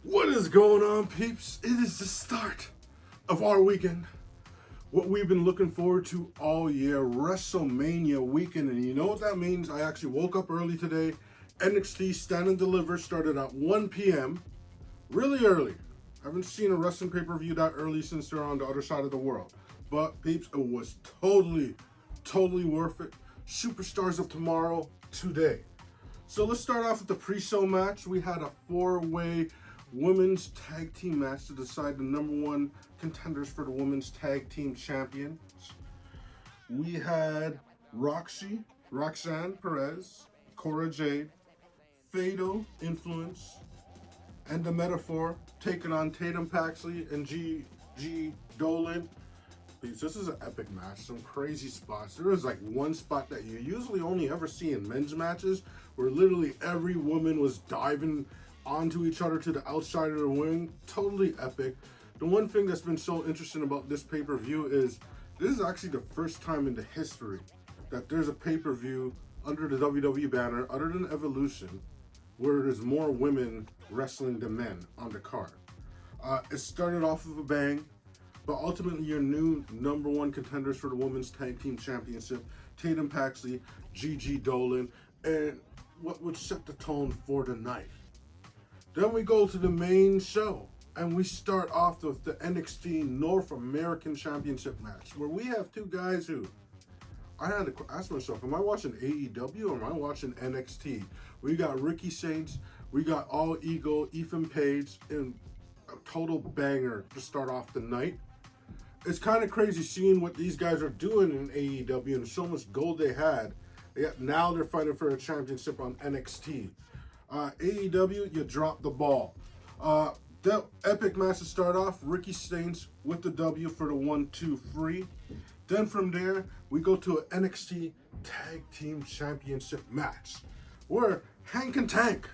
What is going on, peeps? It is the start of our weekend. What we've been looking forward to all year, Wrestlemania weekend. And you know what that means? I actually woke up early today. nXt Stand and Deliver started at 1 p.m. Really early. I haven't seen a wrestling pay-per-view that early since they're on the other side of the world. But, peeps, it was totally worth it. Superstars of tomorrow, today. So let's start off with the pre-show match. We had a four-way women's tag team match to decide the number one contenders for the women's tag team champions. We had Roxanne Perez, Cora Jade, Fatal Influence, and the Metaphor taking on Tatum Paxley and G.G. Dolan. This is an epic match. Some crazy spots. There was like one spot that you usually only ever see in men's matches where literally every woman was diving onto each other to the outside of the ring. Totally epic. The one thing that's been so interesting about this pay-per-view is this is actually the first time in the history that there's a pay-per-view under the WWE banner, other than Evolution, where there's more women wrestling than men on the card. It started off with a bang, but ultimately your new number one contenders for the Women's Tag Team Championship, Tatum Paxley, G.G. Dolan, and what would set the tone for the night. Then we go to the main show, and we start off with the NXT North American Championship match, where we have two guys who, I had to ask myself, am I watching AEW or am I watching NXT? We got Ricky Saints, we got All Ego, Ethan Page, and a total banger to start off the night. It's kind of crazy seeing what these guys are doing in AEW and so much gold they had. Yet now they're fighting for a championship on NXT. AEW, you dropped the ball. The epic match to start off, Ricky Saints with the W for the 1-2-3. Then from there, we go to an NXT Tag Team Championship match, where Hank and Tank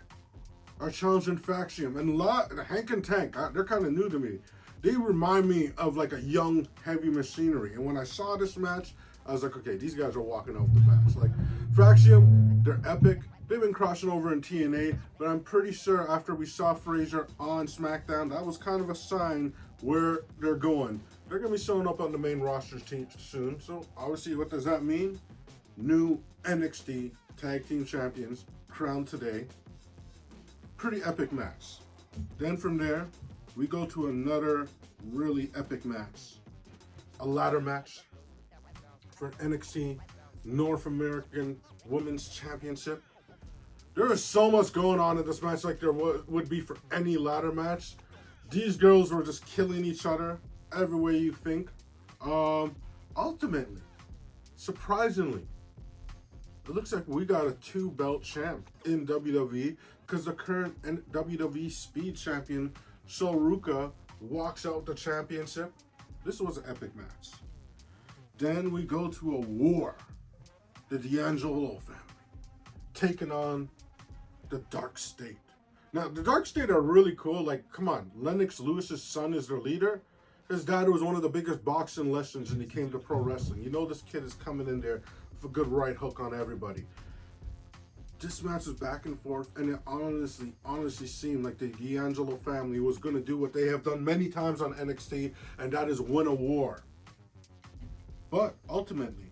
are challenging Faction. And Hank and Tank, they're kind of new to me. They remind me of like a young Heavy Machinery. And when I saw this match, I was like, okay, these guys are walking off the bat. Like, Faction, they're epic. They've been crossing over in TNA, but I'm pretty sure after we saw Frazier on SmackDown, that was kind of a sign where they're going. They're going to be showing up on the main roster team soon. So, obviously, what does that mean? New NXT Tag Team Champions crowned today. Pretty epic match. Then from there, we go to another really epic match. A ladder match for NXT North American Women's Championship. There is so much going on in this match like there would be for any ladder match. These girls were just killing each other every way you think. Ultimately, surprisingly, it looks like we got a 2-belt champ in WWE because the current WWE Speed Champion, Soruka, walks out the championship. This was an epic match. Then we go to a war. The D'Angelo family taking on the Dark State. Now, the Dark State are really cool. Like, come on, Lennox Lewis's son is their leader. His dad was one of the biggest boxing legends and he came to pro wrestling. You know this kid is coming in there with a good right hook on everybody. This match was back and forth, and it honestly seemed like the D'Angelo family was going to do what they have done many times on NXT, and that is win a war. But ultimately,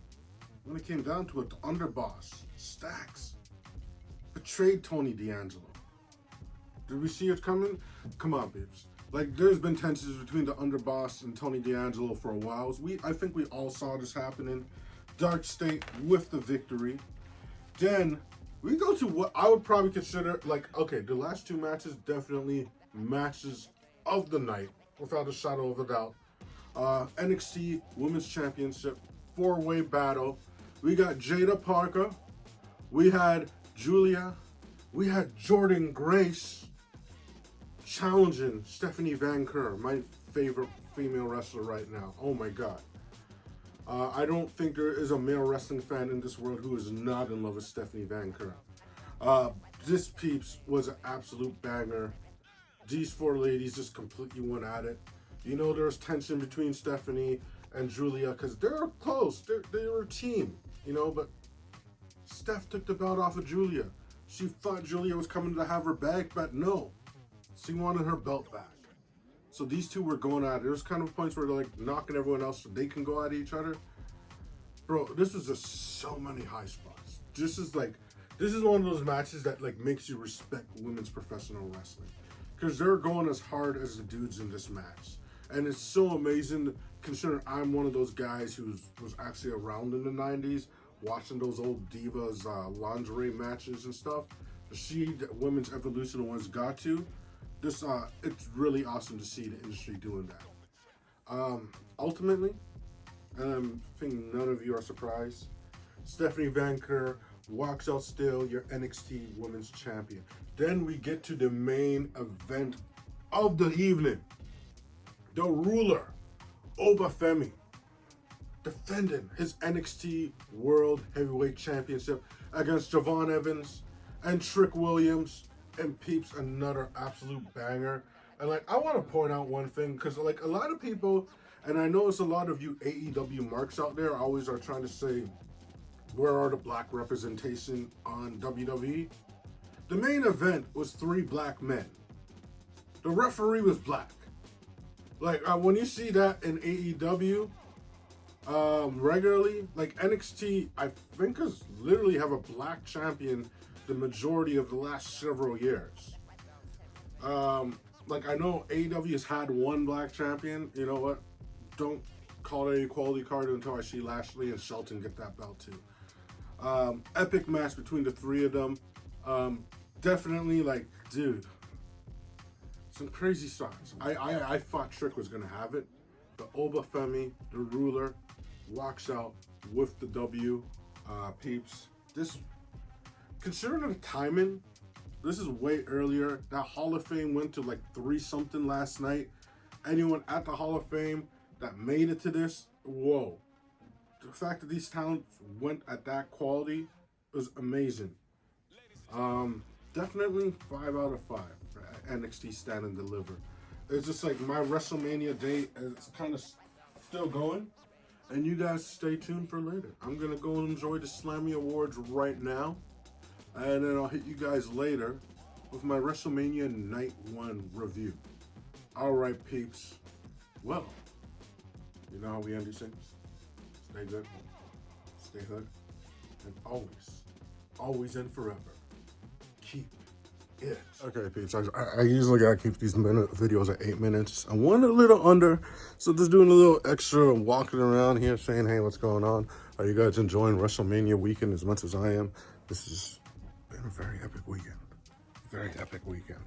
when it came down to it, the underboss, Stacks, betrayed Tony D'Angelo. Did we see it coming? Come on, babes. Like, there's been tensions between the underboss and Tony D'Angelo for a while. I think we all saw this happening. Dark State with the victory. Then we go to what I would probably consider, like, okay, the last two matches definitely matches of the night, without a shadow of a doubt. NXT Women's Championship 4-way battle. We got Jada Parker. We had Julia. We had Jordan Grace challenging Stephanie Van Kerr, my favorite female wrestler right now. Oh my God. I don't think there is a male wrestling fan in this world who is not in love with Stephanie Van Kerr. This, peeps, was an absolute banger. These four ladies just completely went at it. You know, there was tension between Stephanie and Julia because they're close. They were a team, you know, but Steph took the belt off of Julia. She thought Julia was coming to have her back, but no. She wanted her belt back. So these two were going at it. There's kind of points where they're like knocking everyone else so they can go at each other. Bro, this was just so many high spots. This is one of those matches that like makes you respect women's professional wrestling. Because they're going as hard as the dudes in this match. And it's so amazing considering I'm one of those guys who was actually around in the 90s watching those old divas lingerie matches and stuff. To see the women's evolution once got to. This it's really awesome to see the industry doing that. Ultimately, and I think none of you are surprised, Stephanie Vanker walks out still your NXT Women's Champion. Then we get to the main event of the evening. The ruler, Obafemi, defending his NXT World Heavyweight Championship against Javon Evans and Trick Williams. And peeps, another absolute banger. And like, I want to point out one thing, because like a lot of people, and I know it's a lot of you AEW marks out there always are trying to say, where are the black representation on WWE? The main event was 3 black men. The referee was black. Like when you see that in AEW regularly, like NXT, I think is literally have a black champion the majority of the last several years. Like I know AEW has had one black champion. You know what? Don't call it a quality card until I see Lashley and Shelton get that belt too. Epic match between the 3 of them. Definitely like, dude, some crazy shots. I thought Trick was gonna have it, but Obafemi, the ruler, walks out with the W. Peeps. This, considering the timing, this is way earlier. That Hall of Fame went to like 3-something last night. Anyone at the Hall of Fame that made it to this, whoa. The fact that these talents went at that quality was amazing. Definitely 5 out of 5 for NXT Stand and Deliver. It's just like my WrestleMania date is kind of still going. And you guys stay tuned for later. I'm going to go and enjoy the Slammy Awards right now. And then I'll hit you guys later with my WrestleMania Night 1 review. Alright, peeps. Well, you know how we end these things? Stay good, stay hood, and always and forever, keep it. Okay, peeps, I usually gotta keep these videos at 8 minutes. I went a little under, so just doing a little extra walking around here saying, hey, what's going on? Are you guys enjoying WrestleMania weekend as much as I am? This has been a very epic weekend. Very epic weekend.